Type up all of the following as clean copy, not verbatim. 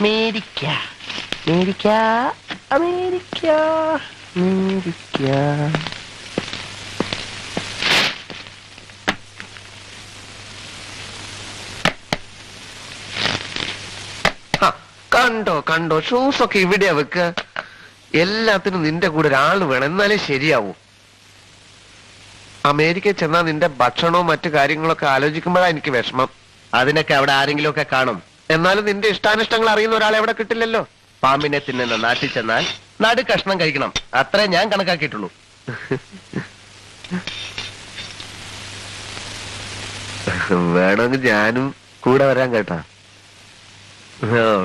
America America America America. കണ്ടോ കണ്ടോ, ഷൂസൊക്കെ ഇവിടെയാ വെക്കുക. എല്ലാത്തിനും നിന്റെ കൂടെ ഒരാള് വേണം, എന്നാലേ ശരിയാവൂ. അമേരിക്കയിൽ ചെന്നാ നിന്റെ ഭക്ഷണവും മറ്റു കാര്യങ്ങളൊക്കെ ആലോചിക്കുമ്പോഴാ എനിക്ക് വിഷമം. അതിനൊക്കെ അവിടെ ആരെങ്കിലും ഒക്കെ കാണും. എന്നാലും നിന്റെ ഇഷ്ടാനിഷ്ടങ്ങൾ അറിയുന്ന ഒരാളെ എവിടെ കിട്ടില്ലല്ലോ. പാമ്പിനെ തിന്നുന്ന നാട്ടിൽ ചെന്നാൽ നടു കഷ്ണം കഴിക്കണം, അത്രേ ഞാൻ കണക്കാക്കിയിട്ടുള്ളൂ. വേണമെങ്കിൽ ഞാനും കൂടെ വരാൻ കേട്ടാ.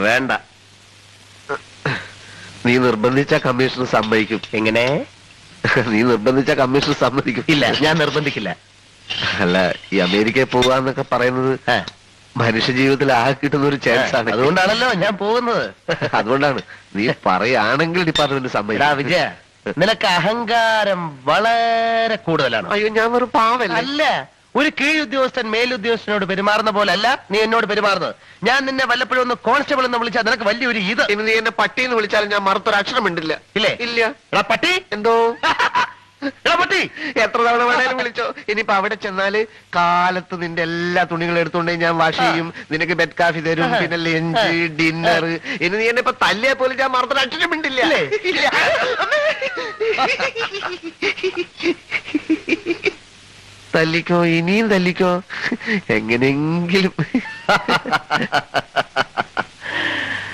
വേണ്ട, നീ നിർബന്ധിച്ച കമ്മീഷണർ സമ്മതിക്കും. എങ്ങനെ? നീ നിർബന്ധിച്ച കമ്മീഷണർ സമ്മതിക്കും. ഇല്ല, ഞാൻ നിർബന്ധിക്കില്ല. അല്ല, ഈ അമേരിക്കയിൽ പോവാന്നൊക്കെ പറയുന്നത് മനുഷ്യ ജീവിതത്തിൽ ആകെ കിട്ടുന്ന ഒരു ചാൻസ് ആണ്. അതുകൊണ്ടാണല്ലോ ഞാൻ പോകുന്നത്. അതുകൊണ്ടാണ്. നീ പറയുകയാണെങ്കിൽ ഡിപ്പാർട്ട്മെന്റ് സമ്മതിക്കും. വിജയ, നിനക്ക് അഹങ്കാരം വളരെ കൂടുതലാണ്. അയ്യോ, ഞാൻ ഒരു പാവല്ല. അല്ല, ഒരു കീഴുദ്യോഗസ്ഥൻ മേലുദ്യോഗസ്ഥനോട് പെരുമാറുന്ന പോലെ അല്ല നീ എന്നോട് പെരുമാറുന്നത്. ഞാൻ നിന്നെ വല്ലപ്പോഴും ഒന്ന് കോൺസ്റ്റബിൾ എന്ന് വിളിച്ചാൽ നിനക്ക് വലിയൊരു ഇത്. ഇനി നീ എന്നെ പട്ടിന്ന് വിളിച്ചാലും ഞാൻ മറുത്തൊരു അക്ഷരം ഉണ്ടില്ല. ഇല്ലേ? ഇല്ല. എടാ പട്ടി, എന്തോ എടാ പട്ടി, എത്ര തവണ വേണേലും വിളിച്ചോ. ഇനിയിപ്പോ അവിടെ ചെന്നാല് കാലത്ത് നിന്റെ എല്ലാ തുണികളും എടുത്തുകൊണ്ടേ ഞാൻ വാഷ് ചെയ്യും. നിനക്ക് ബെഡ് കാഫി തരും, പിന്നെ ലഞ്ച്, ഡിന്നർ. ഇനി നീ എന്നെ ഇപ്പൊ തല്ലിയെ പോലും ഞാൻ മറുത്തൊരു അക്ഷരം ഉണ്ടില്ല. തല്ലിക്കോ, ഇനിയും തല്ലിക്കോ, എങ്ങനെയെങ്കിലും.